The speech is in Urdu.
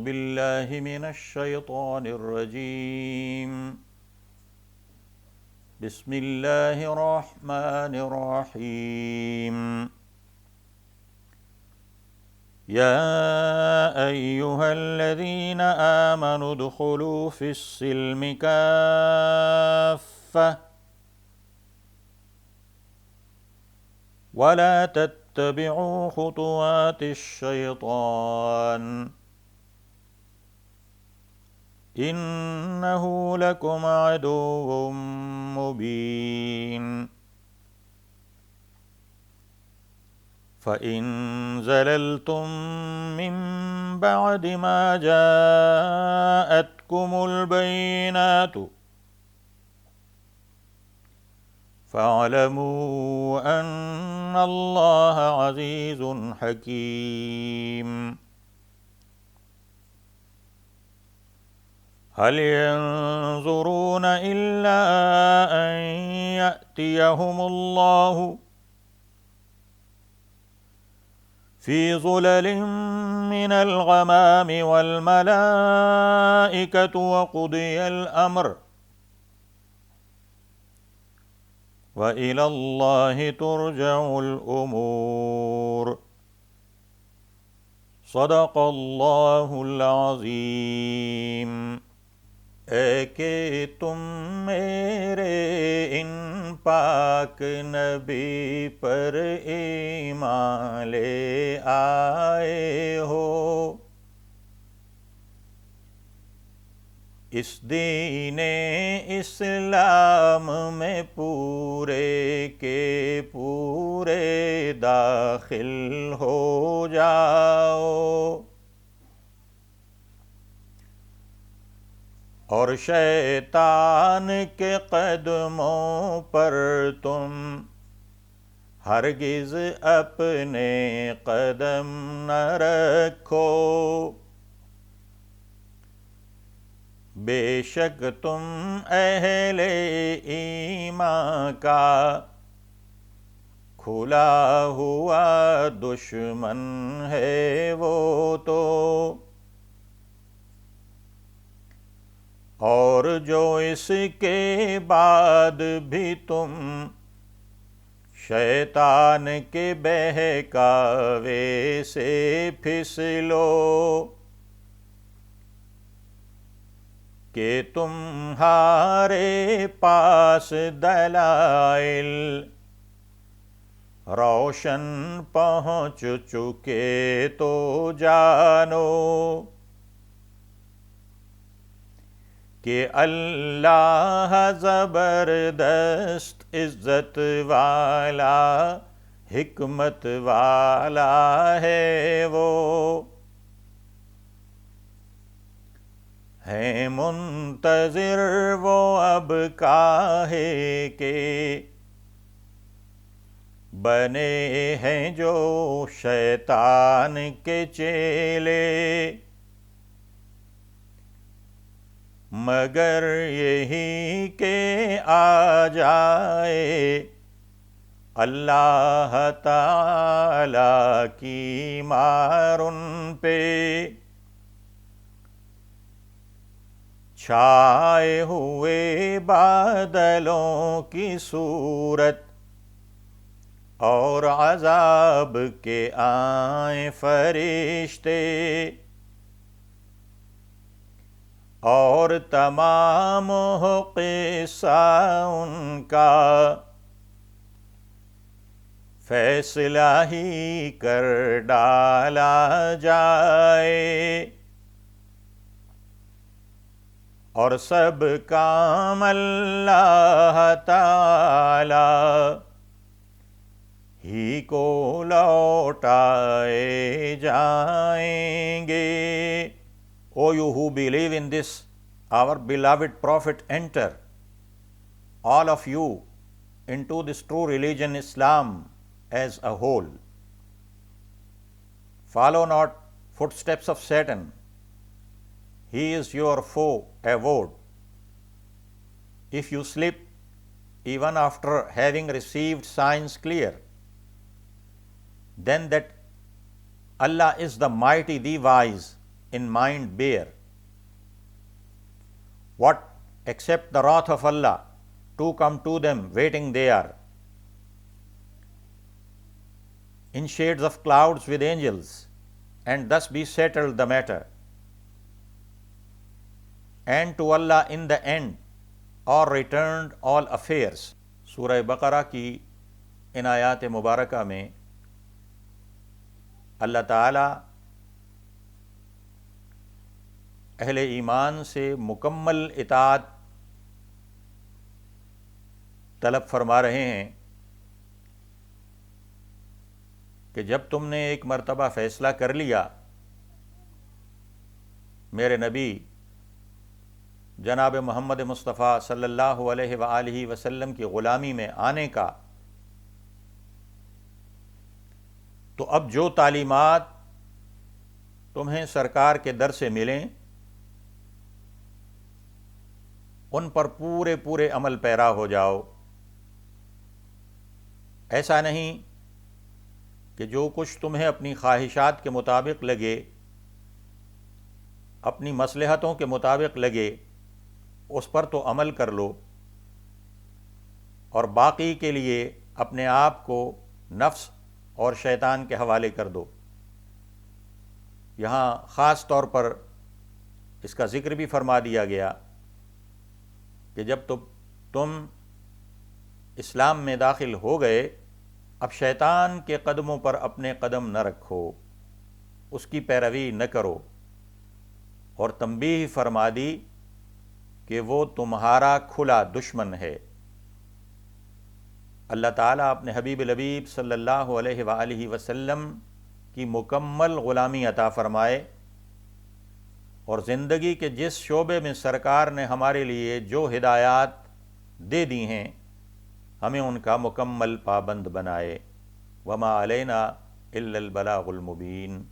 باللہ من الشیطان الرجیم بسم اللہ الرحمن الرحیم یا ایہا الذین آمنوا ادخلوا فی السلم کافہ ولا تتبعوا خطوات الشیطان انہ لکم عدو مبین فَإِن زَلَلْتُم مِّن بَعْدِ مَا جَاءَتْكُمُ الْبَيِّنَاتُ فَاعْلَمُوا أَنَّ اللَّهَ عَزِيزٌ حَكِيمٌ هل ينظرون إلا أن يأتيهم الله في ظلل من الغمام والملائكة وقضي الأمر وإلى الله ترجع الأمور صدق اللہ العظیم۔ اے کہ تم میرے ان پاک نبی پر ایمان لے آئے ہو، اس دین اسلام میں پورے کے پورے داخل ہو جاؤ، اور شیطان کے قدموں پر تم ہرگز اپنے قدم نہ رکھو، بے شک تم اہل ایمان کا کھلا ہوا دشمن ہے وہ تو، اور جو اس کے بعد بھی تم شیطان کے بہکاوے سے پھسلو کہ تمہارے پاس دلائل روشن پہنچ چکے تو جانو کہ اللہ زبردست عزت والا حکمت والا ہے، وہ ہیں منتظر وہ اب کاہے کے بنے ہیں جو شیطان کے چیلے، مگر یہی کہ آ جائے اللہ تعالی کی مار ان پہ، چھائے ہوئے بادلوں کی صورت اور عذاب کے آئیں فرشتے، اور تمام قصہ ان کا فیصلہ ہی کر ڈالا جائے، اور سب کام اللہ تعالی ہی کو لوٹائے جائیں گے۔ O you who believe in this, our beloved Prophet, enter, all of you, into this true religion Islam as a whole. Follow not footsteps of Satan. He is your foe avowed. If you slip, even after having received signs clear, then that Allah is the mighty, the wise, in mind bear? What except the wrath of Allah to come to them waiting there, in shades of clouds with angels, and thus be settled the matter, and to Allah in the end are returned all affairs. سورہ بقرہ کی ان آیات مبارکہ میں اللہ تعالیٰ اہل ایمان سے مکمل اطاعت طلب فرما رہے ہیں کہ جب تم نے ایک مرتبہ فیصلہ کر لیا میرے نبی جناب محمد مصطفیٰ صلی اللہ علیہ وآلہ وسلم کی غلامی میں آنے کا، تو اب جو تعلیمات تمہیں سرکار کے در سے ملیں ان پر پورے عمل پیرا ہو جاؤ. ایسا نہیں کہ جو کچھ تمہیں اپنی خواہشات کے مطابق لگے، اپنی مصلحتوں کے مطابق لگے، اس پر تو عمل کر لو، اور باقی کے لیے اپنے آپ کو نفس اور شیطان کے حوالے کر دو. یہاں خاص طور پر اس کا ذکر بھی فرما دیا گیا کہ جب تم اسلام میں داخل ہو گئے، اب شیطان کے قدموں پر اپنے قدم نہ رکھو، اس کی پیروی نہ کرو، اور تنبیہ فرما دی کہ وہ تمہارا کھلا دشمن ہے. اللہ تعالیٰ اپنے حبیب لبیب صلی اللہ علیہ وآلہ وسلم کی مکمل غلامی عطا فرمائے، اور زندگی کے جس شعبے میں سرکار نے ہمارے لیے جو ہدایات دے دی ہیں ہمیں ان کا مکمل پابند بنائے. وما علینا الا البلاغ المبین.